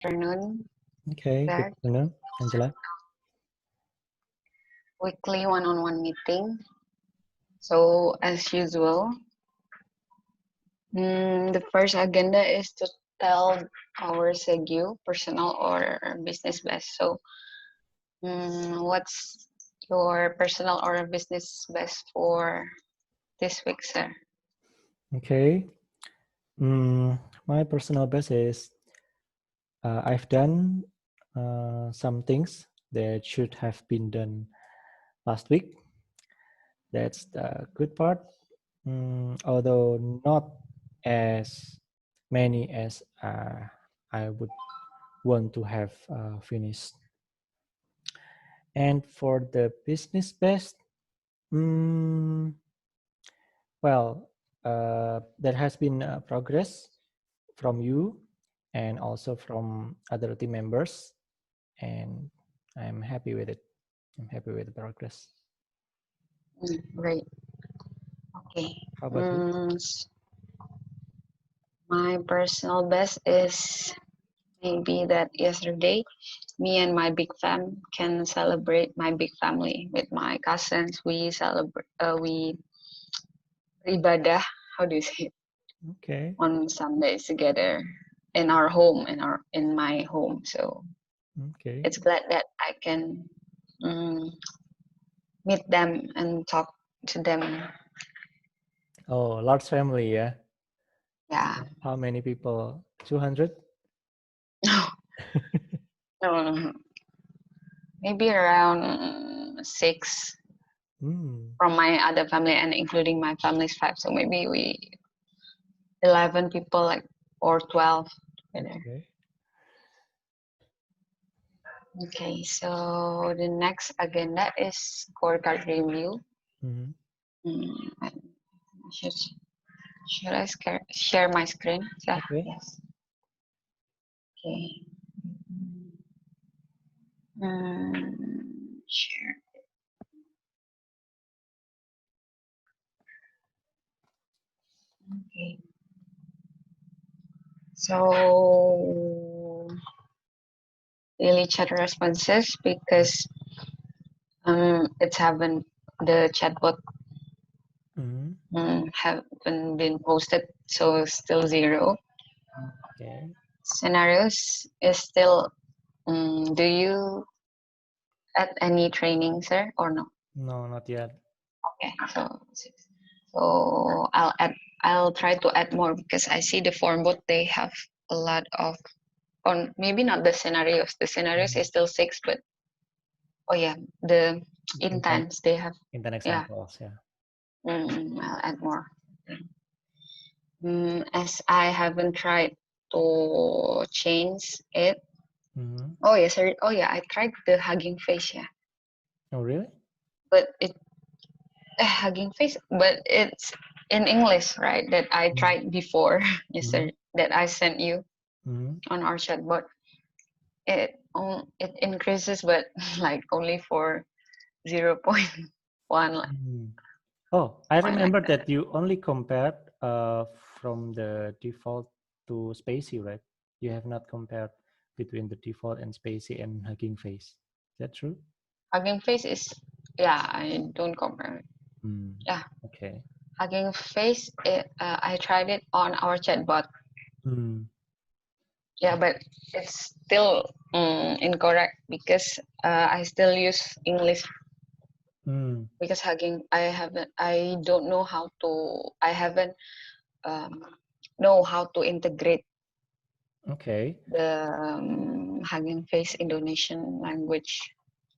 Afternoon. Okay, good BERT. afternoon, Angela. Weekly one-on-one meeting. So as usual, the first agenda is to tell our SEGU, personal or business best. So what's your personal or business best for this week, sir? Okay, my personal best is I've done some things that should have been done last week. That's the good part. Although not as many as I would want to have finished. And for the business best, well, there has been progress from you and also from other team members, and I'm happy with it. I'm happy with the progress. Great. Okay. How about you? My personal best is maybe that yesterday me and my big fam can celebrate my big family with my cousins. We celebrate we ibadah, how do you say it, Okay. on Sundays together in our home, in my home. So Okay. it's glad that I can meet them and talk to them. Oh, large family, yeah. Yeah. How many people? 200? No. Maybe around 6 from my other family and including my family's 5. So maybe we 11 people, like, or 12 together. Okay. Okay, so the next agenda is scorecard review. Should I share my screen? Okay. Yes. Okay. Share. Okay. So daily chat responses, because it's haven't the chatbot haven't been posted, so still 0. Okay. Scenarios is still. Do you add any training, sir, or no? No, not yet. Okay, so I'll try to add more, because I see the form bot, they have a lot of, or maybe not the scenarios. The scenarios is still 6, but oh yeah, the intents they have. Intent Yeah. examples, yeah. I'll add more. As I haven't tried to change it. Oh yes, sir. Oh yeah, I tried the HuggingFace. Yeah. Oh really? But it HuggingFace, but it's in English, right? That I tried before. Yes, sir. That I sent you on our chatbot. It increases, but like only for 0.1. Oh, I remember like that you only compared from the default to SpaCy, right? You have not compared between the default and SpaCy and HuggingFace. Is that true? HuggingFace is, yeah, I don't compare. Yeah. Okay. HuggingFace, I tried it on our chatbot. Yeah, but it's still incorrect, because I still use English. Because I don't know how to, I haven't know how to integrate the HuggingFace Indonesian language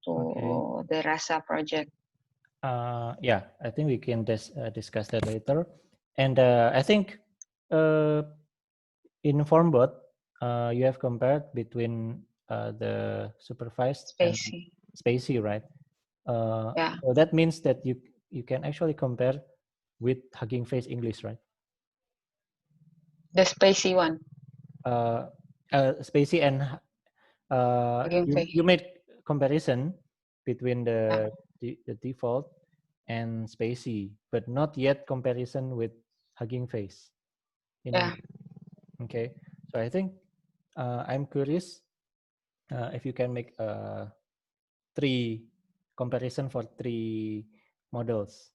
to the Rasa project. Yeah, I think we can discuss that later. And I think in FormBot, you have compared between the supervised SpaCy. and SpaCy, right? Yeah. So that means that you can actually compare with HuggingFace English, right? The SpaCy one. SpaCy and you made comparison between the default and SpaCy, but not yet comparison with HuggingFace. Yeah. Okay, so I think I'm curious if you can make three comparison for three models.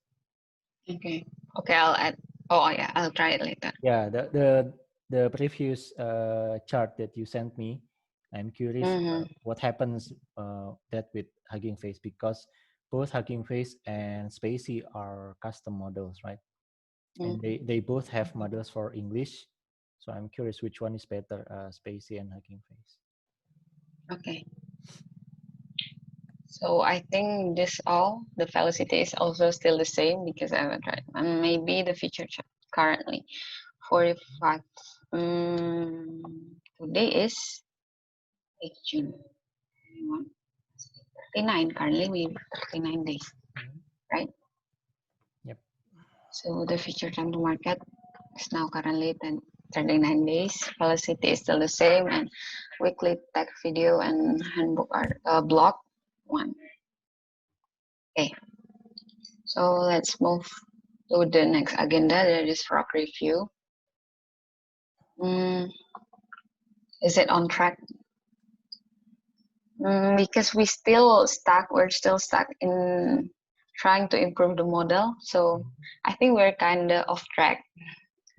Okay. Okay, I'll add. Oh yeah, I'll try it later. Yeah, the previous chart that you sent me, I'm curious what happens that with HuggingFace, because both HuggingFace and SpaCy are custom models, right? And they both have models for English. So I'm curious which one is better, SpaCy and HuggingFace. Okay. So I think this all, the velocity is also still the same because I haven't tried. And maybe the feature currently 45. Today is 8 June. 39 currently, we 39 days, right? Yep. So the feature time to market is now currently 39 days. Velocity is still the same, and weekly tech video and handbook are blog 1. Okay, so let's move to the next agenda. That is frog review. Is it on track? Because we're still stuck in trying to improve the model. So I think we're kind of off track.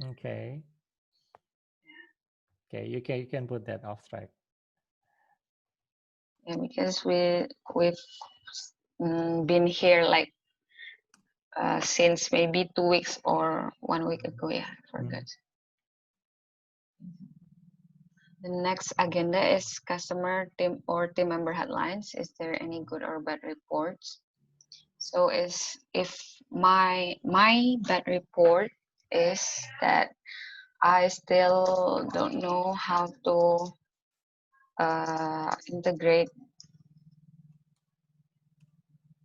Okay. Okay, you can put that off track. Yeah, because we've been here like since maybe 2 weeks or 1 week ago. Yeah, I forgot. The next agenda is customer team or team member headlines. Is there any good or bad reports? So if my bad report is that I still don't know how to integrate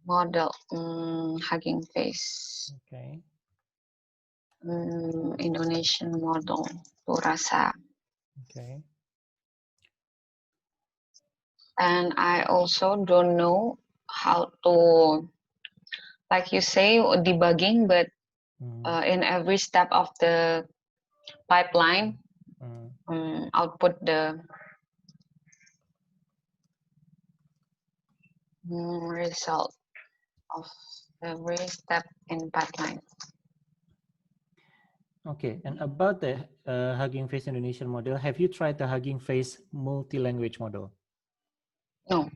model HuggingFace. Okay. Indonesian model to Rasa. Okay. And I also don't know how to, like you say, debugging, but in every step of the pipeline, output the result of every step in pipeline. Okay, and about the HuggingFace Indonesian model, have you tried the HuggingFace multi-language model? No.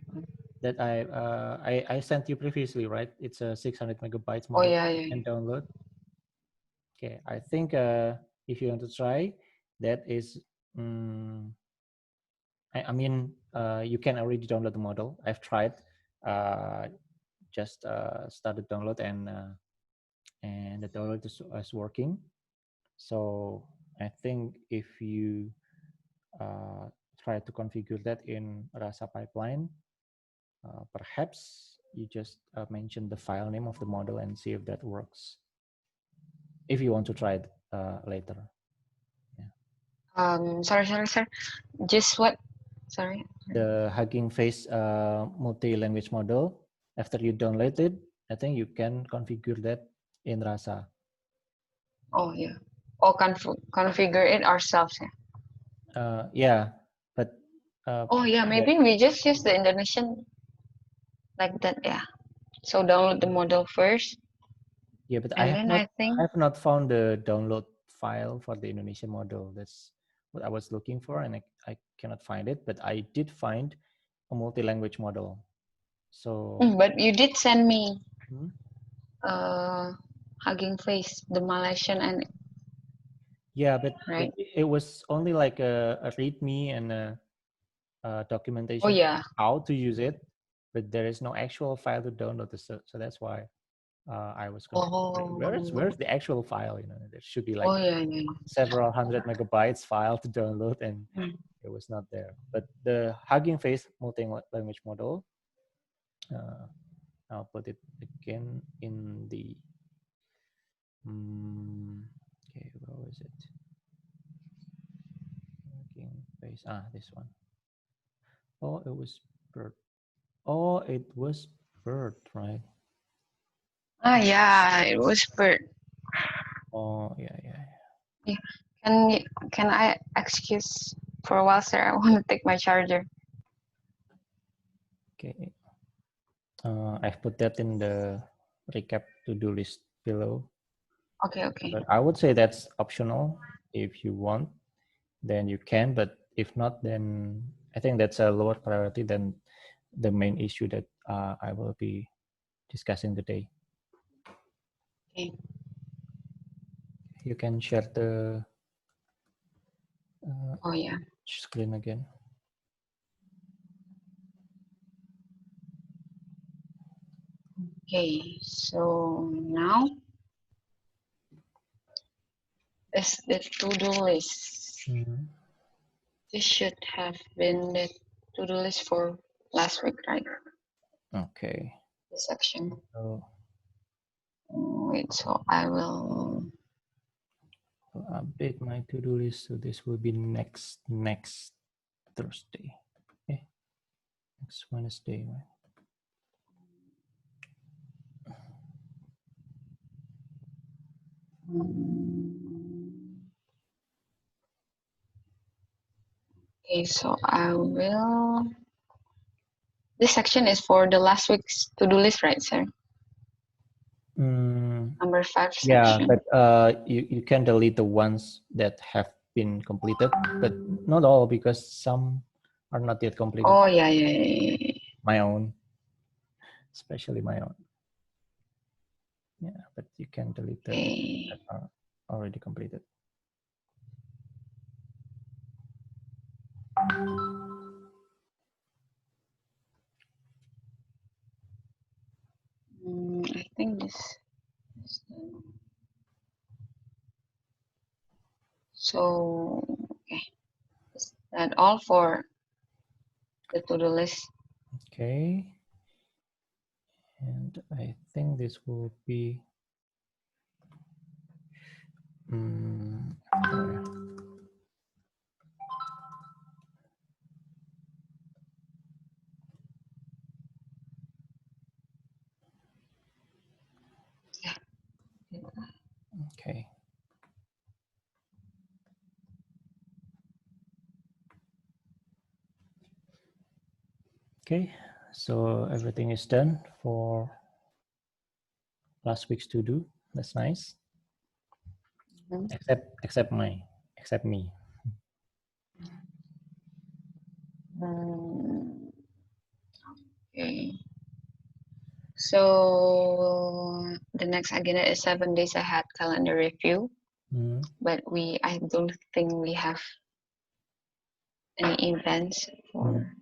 That I sent you previously, right? It's a 600 megabytes model you can download. Okay, I think if you want to try, that is, I mean, you can already download the model. I've tried, just started download and the download is working. So I think if you try to configure that in Rasa pipeline, perhaps you just mention the file name of the model and see if that works. If you want to try it later. Yeah. Sorry. Just what? Sorry. The HuggingFace multi-language model. After you download it, I think you can configure that in Rasa. Oh yeah. Or configure it ourselves. Yeah. Yeah, but. Oh yeah, maybe we just use the Indonesian like that. Yeah. So download the model first. Yeah, but and I have not found the download file for the Indonesian model. That's what I was looking for, and I cannot find it. But I did find a multi-language model. So. But you did send me HuggingFace, the Malaysian and. Yeah, but right. it was only like a README and a documentation. Oh yeah. How to use it, but there is no actual file to download. So that's why I was confused. Where's the actual file? You know, there should be like several hundred megabytes file to download, and it was not there. But the HuggingFace multi-language model, I'll put it again in the. Okay, where was it? HuggingFace. This one. Oh, it was BERT. Oh, it was BERT, right? Yeah, it was BERT. Oh, yeah. Can I excuse for a while, sir. I want to take my charger. Okay. I've put that in the recap to-do list below. Okay. But I would say that's optional. If you want, then you can. But if not, then I think that's a lower priority than the main issue that I will be discussing today. Okay. You can share the Oh yeah. screen again. Okay, so now is the to-do list. This should have been the to-do list for last week, right? Okay. This section. So wait, so I will update my to-do list. So this will be next Thursday. Okay. Next Wednesday, right? Okay, so I will. This section is for the last week's to-do list, right, sir? Number 5 section. Yeah, but you can delete the ones that have been completed, but not all because some are not yet completed. Oh yeah. My own, especially my own. Yeah, but you can delete the that are already completed. I think this is done. So okay, is that all for the to-do list? Okay, and I think this will be okay. Okay, so everything is done for last week's to do. That's nice. Except me. Okay. So the next agenda is 7 days ahead calendar review. But I don't think we have any events for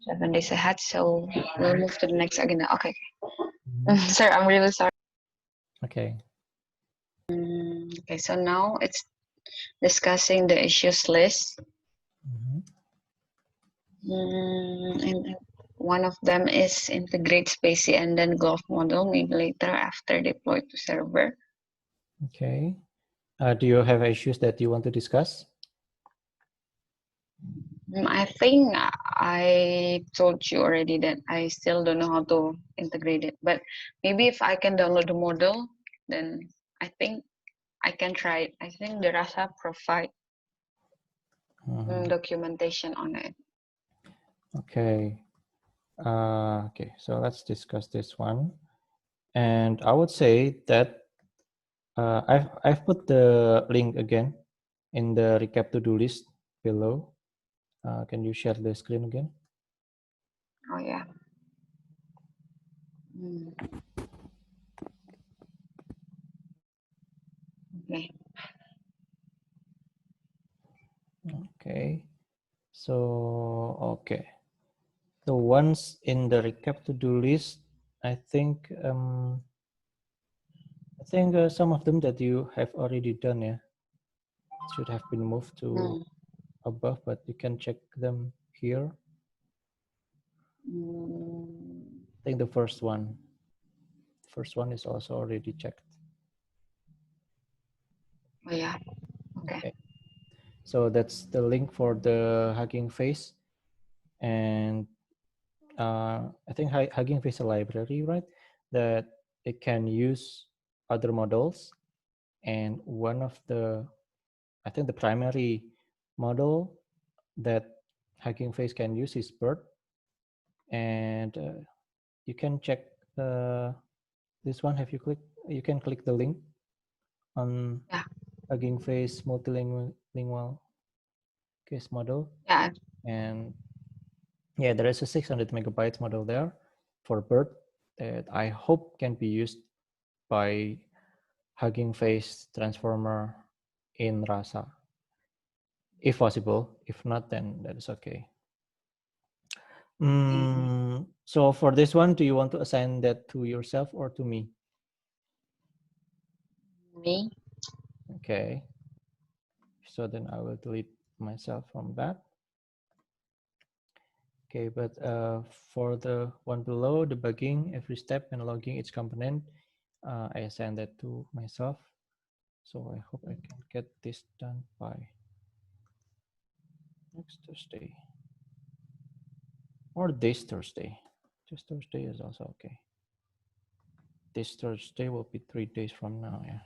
7 days ahead. So we'll move to the next agenda. Okay. Sir, I'm really sorry. Okay. Okay, so now it's discussing the issues list. And one of them is integrate SpaCy and then Golf model, maybe later after deploy to server. Okay. Do you have issues that you want to discuss? I think I told you already that I still don't know how to integrate it. But maybe if I can download the model, then I think I can try it. I think the Rasa provide documentation on it. Okay. Okay, so let's discuss this one. And I would say that I've put the link again in the recap to-do list below. Can you share the screen again? Oh yeah. Okay. Okay. So okay. The ones in the recap to-do list, I think some of them that you have already done, yeah, should have been moved to above, but you can check them here. I think the first one is also already checked. Oh yeah. Okay. So that's the link for the HuggingFace, and I think HuggingFace is a library, right? That it can use other models, and one of the, I think the primary model that HuggingFace can use is BERT, and you can check this one. Have you clicked? You can click the link on HuggingFace multilingual case model. Yeah. And yeah, there is a 600 megabytes model there for BERT that I hope can be used by HuggingFace transformer in Rasa, if possible. If not, then that is okay. So for this one, do you want to assign that to yourself or to me? Me. Okay. So then I will delete myself from that. Okay, but for the one below, debugging every step and logging each component, I assign that to myself. So I hope I can get this done by next Thursday or this Thursday. This Thursday is also okay. This Thursday will be 3 days from now, yeah.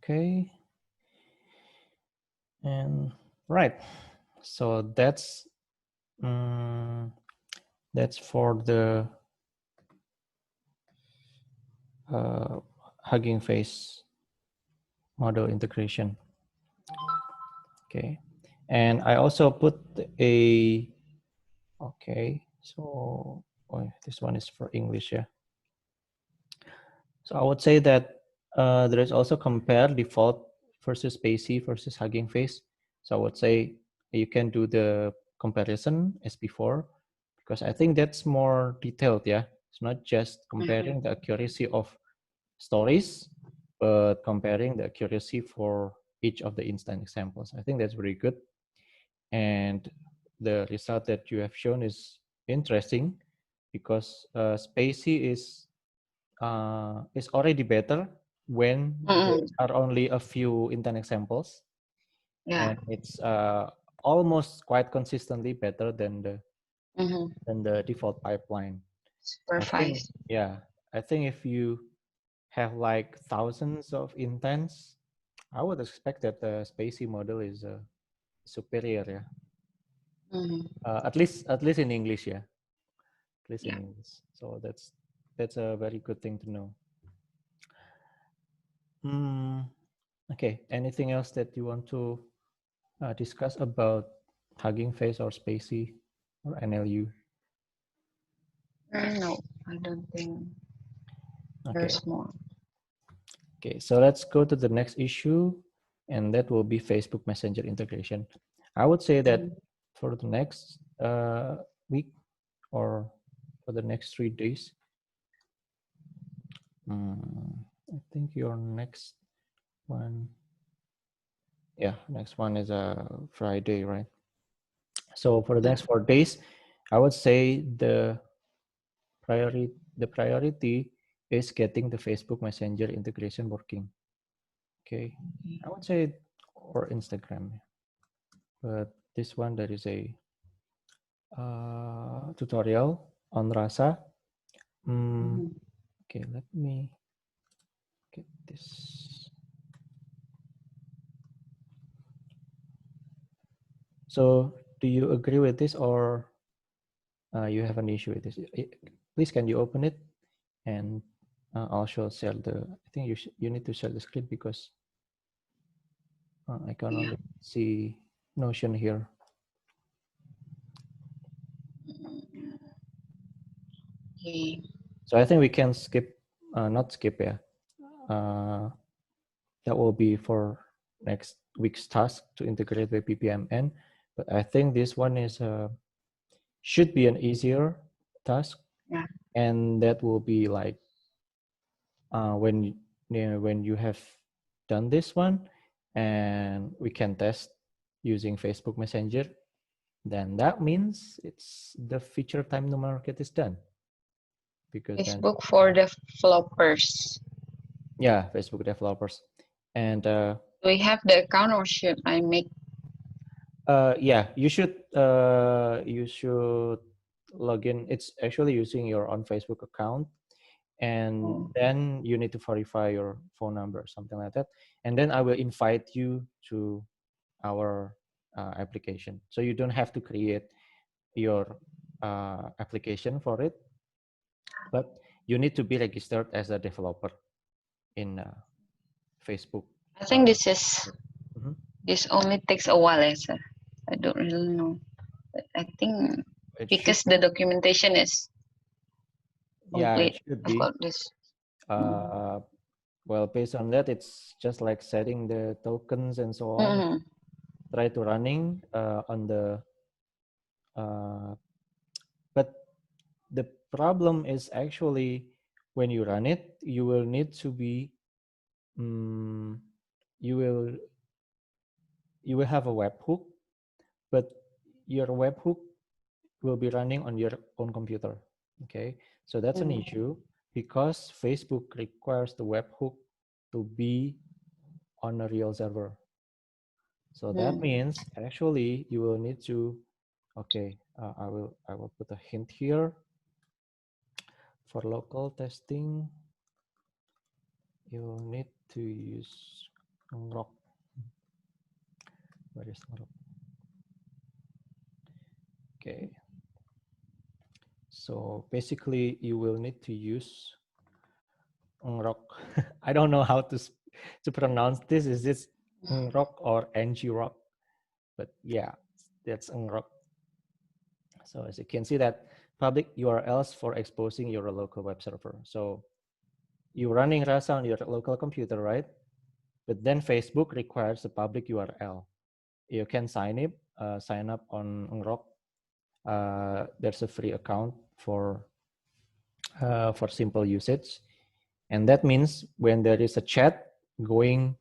Okay. And right. So that's for the HuggingFace model integration. Okay. And I also put a, okay, so this one is for English, yeah. So I would say that there is also compare default versus SpaCy versus HuggingFace. So I would say you can do the comparison as before, because I think that's more detailed, yeah. It's not just comparing the accuracy of stories, but comparing the accuracy for each of the instant examples. I think that's very good. And the result that you have shown is interesting because SpaCy is already better when there are only a few intent examples. Yeah. And it's almost quite consistently better than the default pipeline. I think, yeah, I think if you have like thousands of intents, I would expect that the SpaCy model is superior, yeah. At least in English, yeah. At least in English. So that's a very good thing to know. Okay. Anything else that you want to discuss about HuggingFace or SpaCy or NLU? No, I don't think there's more. Okay, so let's go to the next issue, and that will be Facebook Messenger integration. I would say that for the next week or for the next 3 days, I think your next one, yeah, next one is a Friday, right? So for the next 4 days, I would say the priority is getting the Facebook Messenger integration working. Okay, I would say, or Instagram, but this one there is a tutorial on Rasa. Okay, let me get this. So, do you agree with this, or you have an issue with this? Please, can you open it, and I'll share the. I think you need to share the screen because I can only see Notion here. Okay. So I think we can skip, not skip, yeah. That will be for next week's task to integrate with PPMN. But I think this one is should be an easier task, and that will be like when you have done this one, and we can test using Facebook Messenger. Then that means it's the feature time to market is done. Because Facebook for developers. Yeah, Facebook developers. And do we have the account or should I make? Yeah, you should log in. It's actually using your own Facebook account, and then you need to verify your phone number or something like that. And then I will invite you to our application. So you don't have to create your application for it, but you need to be registered as a developer in Facebook. I think this is Mhm. this only takes a while, sir. I don't really know. But I think It should, because the documentation is yeah, it complete should be. about this. Uh, well, based on that, it's just like setting the tokens and so on. Mm-hmm. Try to running on the, uh, but the problem is actually when you run it, you will need to be, um, you will you will have a webhook, but your webhook will be running on your own computer. Okay, so that's an issue because Facebook requires the webhook to be on a real server. So that means actually you will need to, okay, I will put a hint here for local testing. You will need to use Ngrok. Where is Ngrok? Okay. So basically you will need to use Ngrok. I don't know how to pronounce this. Is this Ngrok or Ngrok? But yeah, that's Ngrok. So as you can see that public URLs for exposing your local web server. So you're running Rasa on your local computer, right? But then Facebook requires a public URL. You can sign up on Ngrok. There's a free account for simple usage. And that means when there is a chat going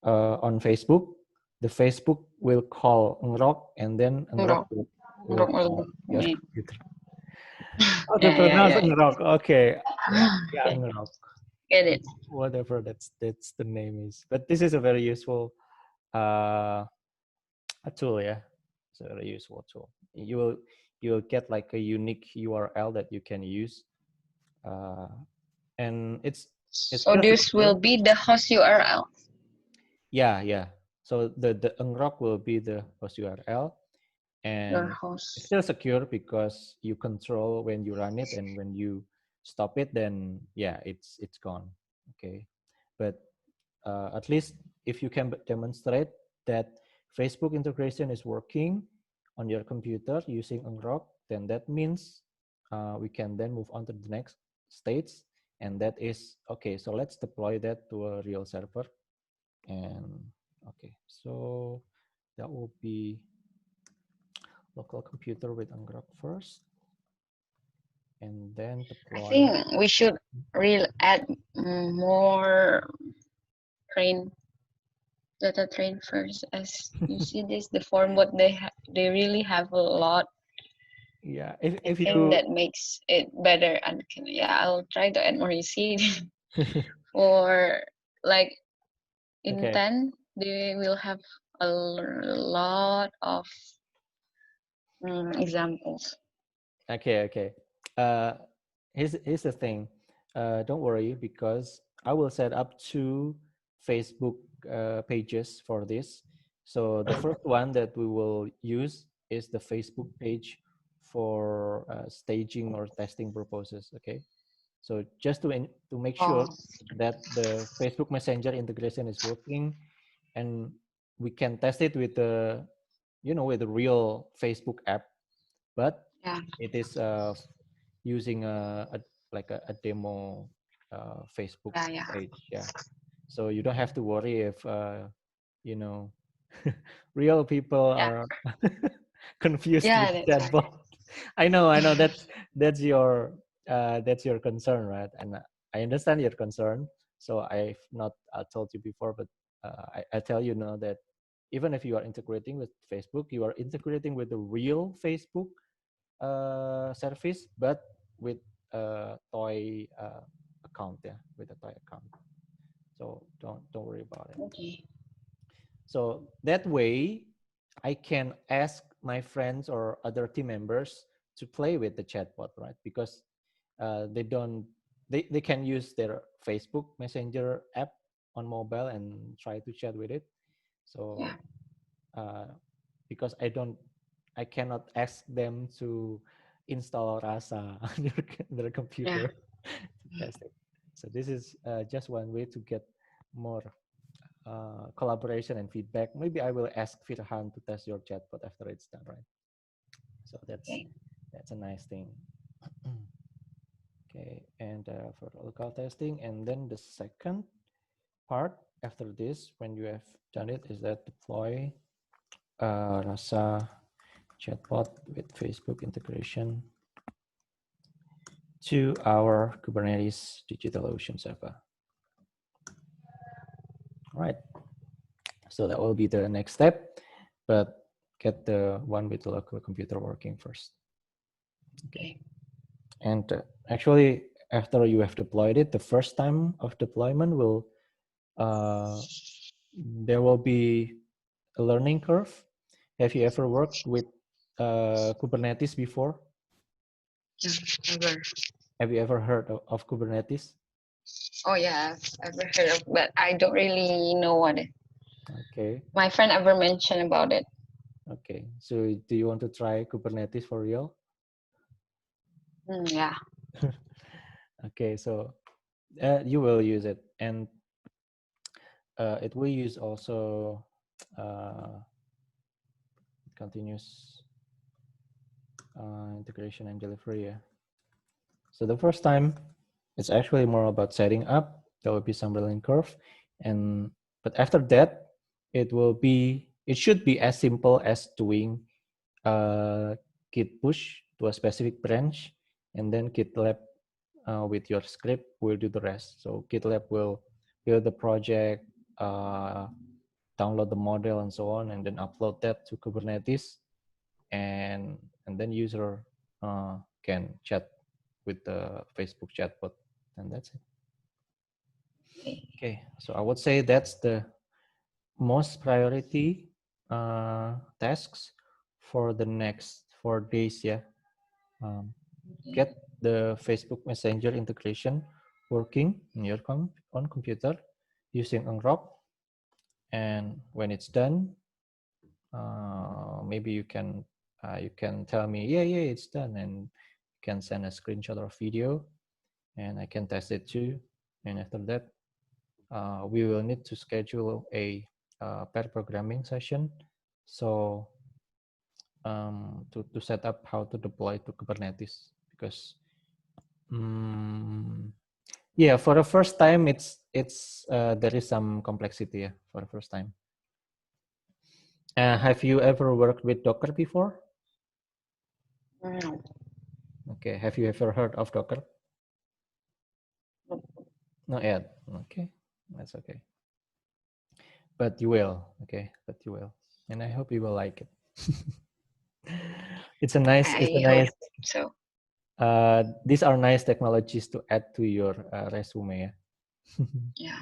on Facebook, the Facebook will call Ngrok and then Ngrok Ngrok. will Ngrok will call your be. computer. How to Yeah, yeah, pronounce yeah. Ngrok? Okay, yeah, yeah, Okay, Ngrok. get it. Whatever that's the name is. But this is a very useful uh, a tool, yeah. It's a very useful tool. You will get like a unique URL that you can use, uh, and it's So still this will secure. be the host URL. Yeah, yeah. So the unrock will be the host URL, Your and it's host. still secure because you control when you run it, and when you stop it, then yeah, it's gone. Okay, but at least if you can demonstrate that Facebook integration is working on your computer using Unrock, then that means we can then move on to the next stage, and that is okay. So let's deploy that to a real server. And okay, so that will be local computer with Unrock first, and then I deploy. think we should really add more train data train first. As you see this, the form what they really have a lot. Yeah, I if think you that makes it better. And yeah, I'll try to add more. You see, or like in okay. 10, they will have a lot of examples. Okay, okay. Uh, here's the thing. Don't worry because I will set up two Facebook pages for this. So the first one that we will use is the Facebook page for staging or testing purposes. Okay. So just to make sure Oh, that the Facebook Messenger integration is working, and we can test it with the with the real Facebook app, but yeah, it is using like a demo Facebook yeah, yeah, page. Yeah, so you don't have to worry if you know real people yeah, are confused with yeah. That's right. chatbot. I know that's your concern, right? And I understand your concern. So I've not told you before, but I tell you now that even if you are integrating with Facebook, you are integrating with the real Facebook service, but with a toy account, yeah, with a toy account. So don't worry about it. Okay. So that way, I can ask my friends or other team members to play with the chatbot, right? Because they can use their Facebook Messenger app on mobile and try to chat with it. So because I cannot ask them to install Rasa on their computer to test it. So this is just one way to get more collaboration and feedback. Maybe I will ask Firhan to test your chatbot after it's done, right? So that's a nice thing. Okay, and for local testing, and then the second part after this, when you have done it, is that deploy Rasa chatbot with Facebook integration to our Kubernetes DigitalOcean server. All right, so that will be the next step, but get the one with the local computer working first. Okay, and actually, after you have deployed it, the first time of deployment will there will be a learning curve. Have you ever worked with Kubernetes before? Yeah, never. Have you ever heard of Kubernetes? Oh yeah, I've ever heard of, but I don't really know what it. Okay. My friend ever mentioned about it. Okay. So do you want to try Kubernetes for real? Yeah. Okay. So you will use it, and it will use also continuous integration and delivery. Yeah. So the first time, it's actually more about setting up. There will be some learning curve, but after that, it should be as simple as doing git push to a specific branch, and then GitLab with your script will do the rest. So GitLab will build the project, download the model, and so on, and then upload that to Kubernetes, and then user can chat with the Facebook chatbot, and that's it. Okay, so I would say that's the most priority tasks for the next 4 days. Yeah, get the Facebook Messenger integration working in your on computer using Unrock, and when it's done, maybe you can tell me, yeah, it's done, and you can send a screenshot or video, and I can test it too. And after that, we will need to schedule a pair programming session, so to set up how to deploy to Kubernetes, because yeah, for the first time, it's there is some complexity. Yeah, for the first time. Have you ever worked with Docker before? No. Okay. Have you ever heard of Docker? Not yet. Okay, that's okay. But you will. Okay, but you will, and I hope you will like it. It's a nice. It's a nice. So. These are nice technologies to add to your resume. Yeah.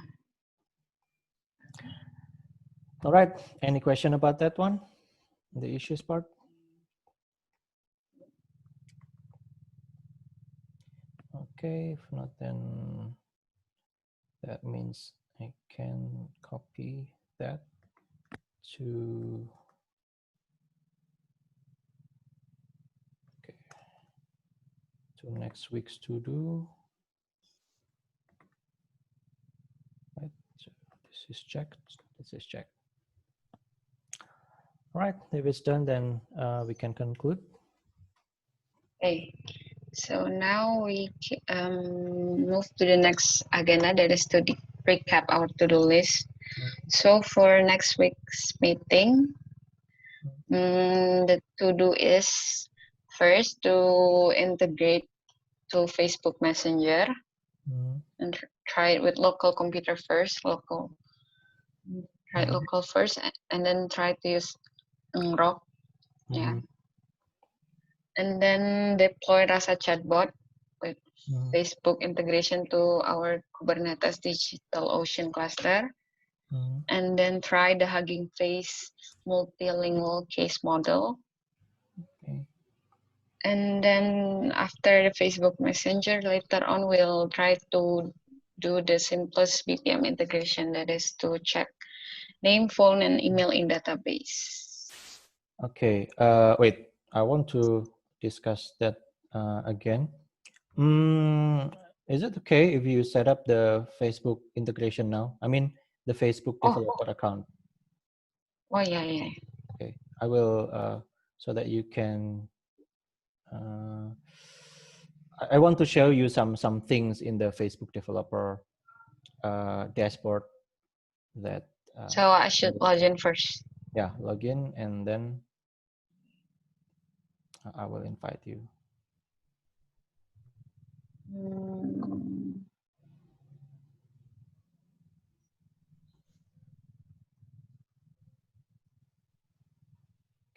All right. Any question about that one? The issues part? Okay, if not, then that means I can copy that to next week's to do. Right. So this is checked. This is checked. All right. If it's done, then we can conclude. Okay. So now we move to the next agenda, that is to recap our to-do list. So for next week's meeting, the to-do is first to integrate to Facebook Messenger and try it with local computer first, try it local first, and then try to use Rock. Yeah. And then deploy Rasa Chatbot with Facebook integration to our Kubernetes DigitalOcean cluster. and then try the HuggingFace multilingual case model. Okay. And then after the Facebook Messenger, later on we'll try to do the simplest BPM integration, that is to check name, phone, and email in database. Okay. Wait, I want to discuss that again. Is it okay if you set up the Facebook integration now? I mean, the Facebook developer account. Oh, yeah. Okay, I will, so that you can, I want to show you some things in the Facebook developer dashboard that. So I should log in first. Yeah, log in and then I will invite you.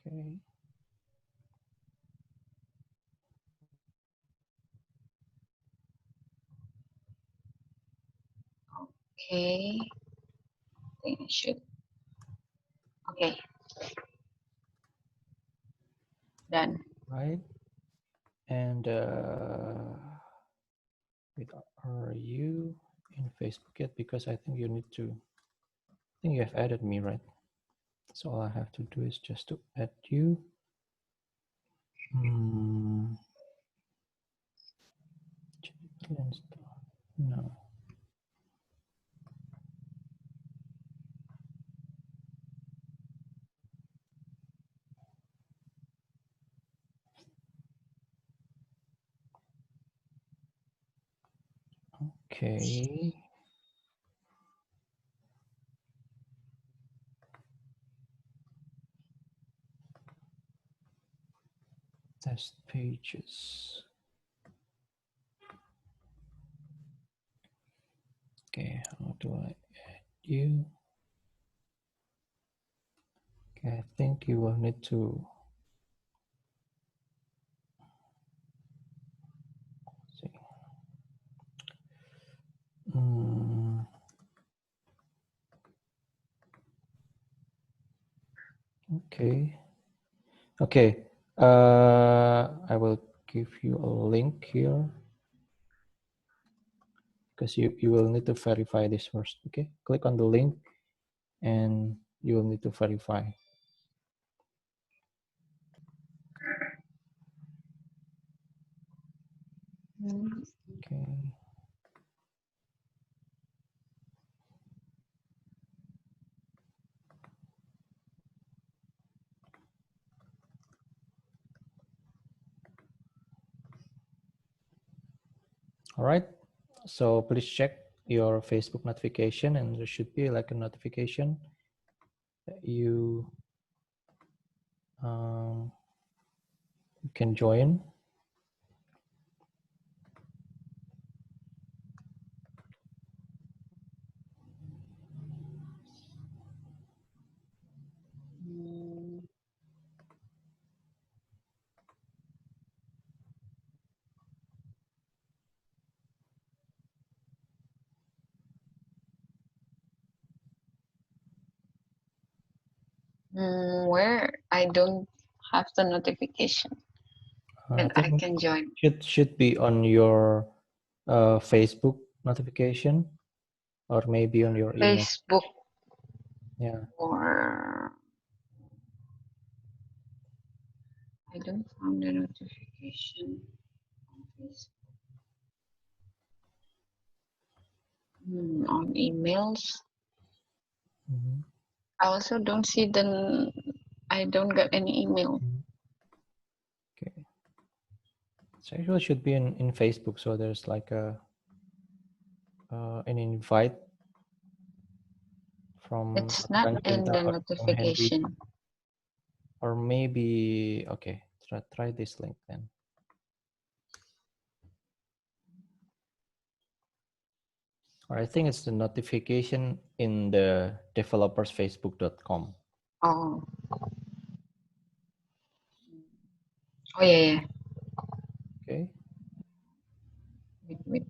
Okay. Okay. I think I should. Okay. Done. Right. And wait, are you in Facebook yet? Because I think you need to. I think you have added me, right? So all I have to do is just to add you. No. Okay. Test pages. Okay, how do I add you? Okay, I think you will need to see. Okay. Okay. I will give you a link here because you will need to verify this first. Okay, click on the link and you will need to verify. Okay. All right. So please check your Facebook notification, and there should be like a notification that you can join. Where I don't have the notification that I can join. Should be on your Facebook notification, or maybe on your email. Facebook. Yeah. Or I don't find the notification on Facebook. On emails. I also don't see I don't get any email. Okay. So it should be in Facebook. So there's like an invite from. It's not in the notification. Or maybe, okay, try this link then. Or I think it's the notification in the developersfacebook.com. Oh. Oh yeah. Okay. Wait.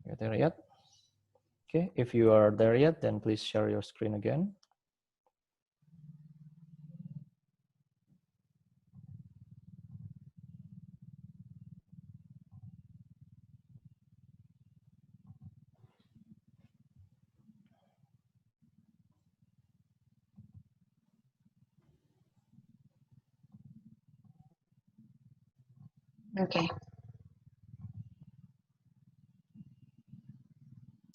You're there yet? Okay, if you are there yet, then please share your screen again. Okay.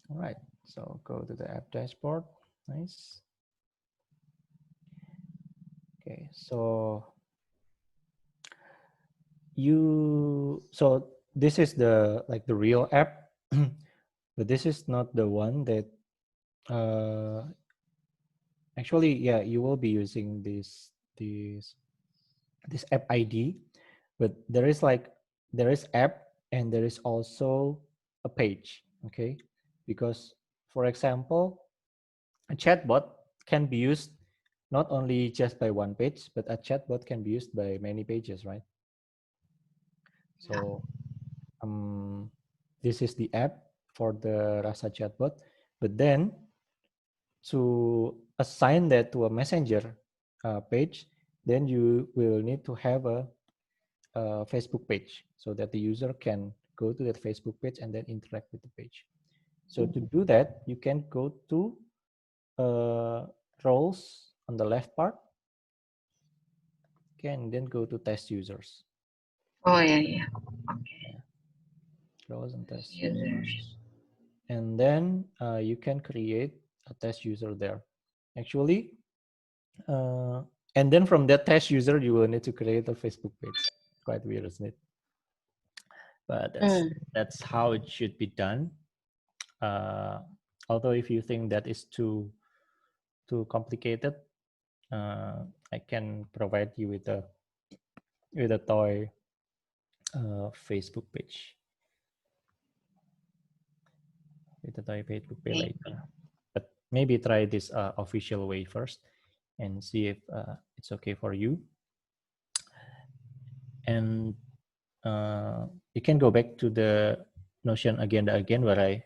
All right, so go to the app dashboard. Nice. Okay, so this is the like the real app, but this is not the one that actually, yeah, you will be using this app ID, but there is app and there is also a page, okay? Because for example, a chatbot can be used not only just by one page, but a chatbot can be used by many pages, right? So this is the app for the Rasa chatbot, but then to assign that to a messenger page, then you will need to have a Facebook page so that the user can go to that Facebook page and then interact with the page. So to do that, you can go to roles on the left part, okay, and then go to test users. Oh yeah, yeah. Okay. Yeah. Roles and test users. And then you can create a test user there. Actually, and then from that test user, you will need to create a Facebook page. Quite weird, isn't it? But that's how it should be done. Although if you think that is too complicated, I can provide you with a toy Facebook page. With a toy Facebook page later. But maybe try this official way first and see if it's okay for you. And you can go back to the Notion agenda again, where I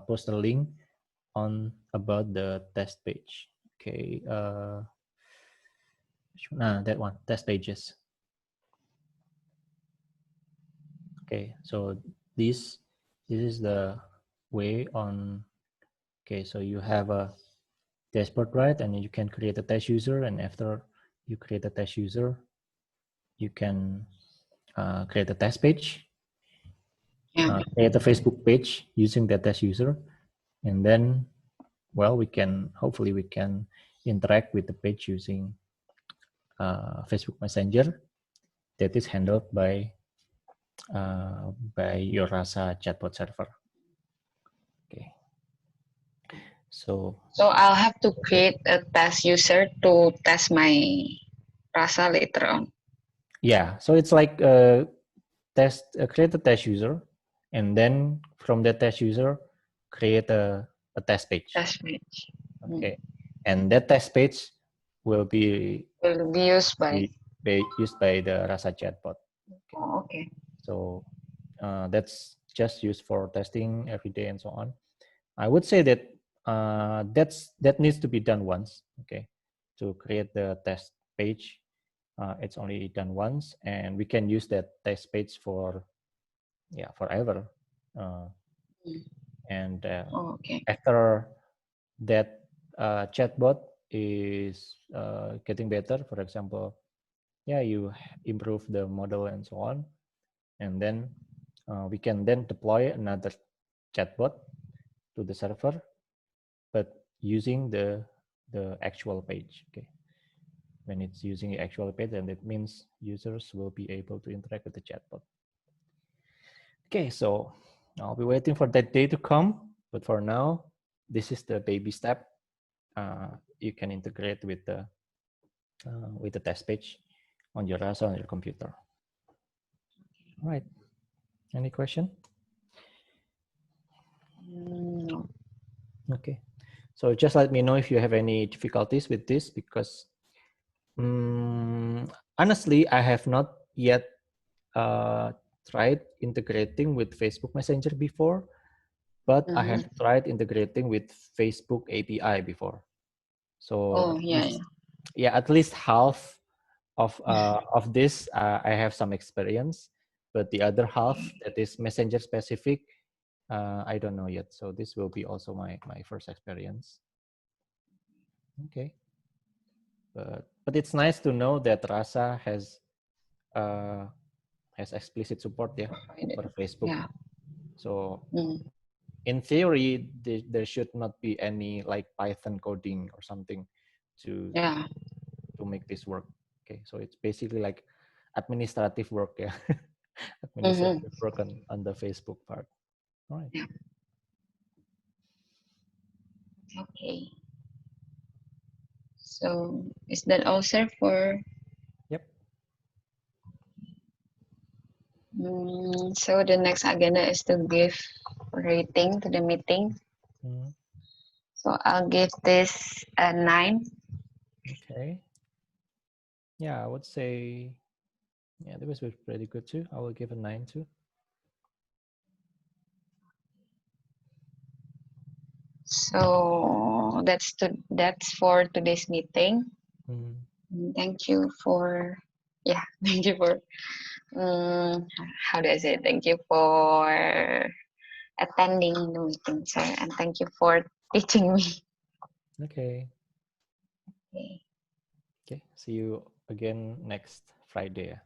post a link on about the test page. Okay, that one, test pages. Okay, so this is the way on. Okay, so you have a dashboard, right? And you can create a test user, and after you create a test user, you can create a test page, create a Facebook page using that test user, and then, well, hopefully we can interact with the page using Facebook Messenger that is handled by your Rasa chatbot server. Okay. So I'll have to create a test user to test my Rasa later on. Yeah, so it's like create a test user, and then from that test user, create a test page. Test page. Okay, and that test page will be used by the Rasa chatbot. Okay. Oh, okay. So that's just used for testing every day and so on. I would say that that needs to be done once. Okay, to create the test page, it's only done once, and we can use that test page for forever. And okay. After that chatbot is getting better, for example, you improve the model and so on, and then we can then deploy another chatbot to the server, but using the actual page. Okay, when it's using the actual page, then it means users will be able to interact with the chatbot. Okay, so I'll be waiting for that day to come, but for now, this is the baby step. You can integrate with the test page on your Rasa on your computer. All right. Any question? No. Okay. So just let me know if you have any difficulties with this, because honestly, I have not yet tried integrating with Facebook Messenger before, but I have tried integrating with Facebook API before. So Oh, yeah, yeah. at least half of this I have some experience, but the other half that is messenger specific, I don't know yet. So this will be also my first experience. Okay, but it's nice to know that Rasa has explicit support, yeah, for Facebook. Yeah. So Mm. in theory, there should not be any like Python coding or something to Yeah. make this work. Okay, so it's basically like administrative work, yeah. Mm-hmm. Administrative work on the Facebook part. All right. Yeah. Okay. So is that all, sir, for? Yep. So the next agenda is to give rating to the meeting. Mm-hmm. So I'll give this a 9. Okay. Yeah, I would say, yeah, that was pretty good too. I will give a 9 too. So that's for today's meeting. Mm-hmm. Thank you for, yeah, thank you for, how do I say it? Thank you for attending the meeting, sir, and thank you for teaching me. Okay. Okay. Okay. See you again next Friday.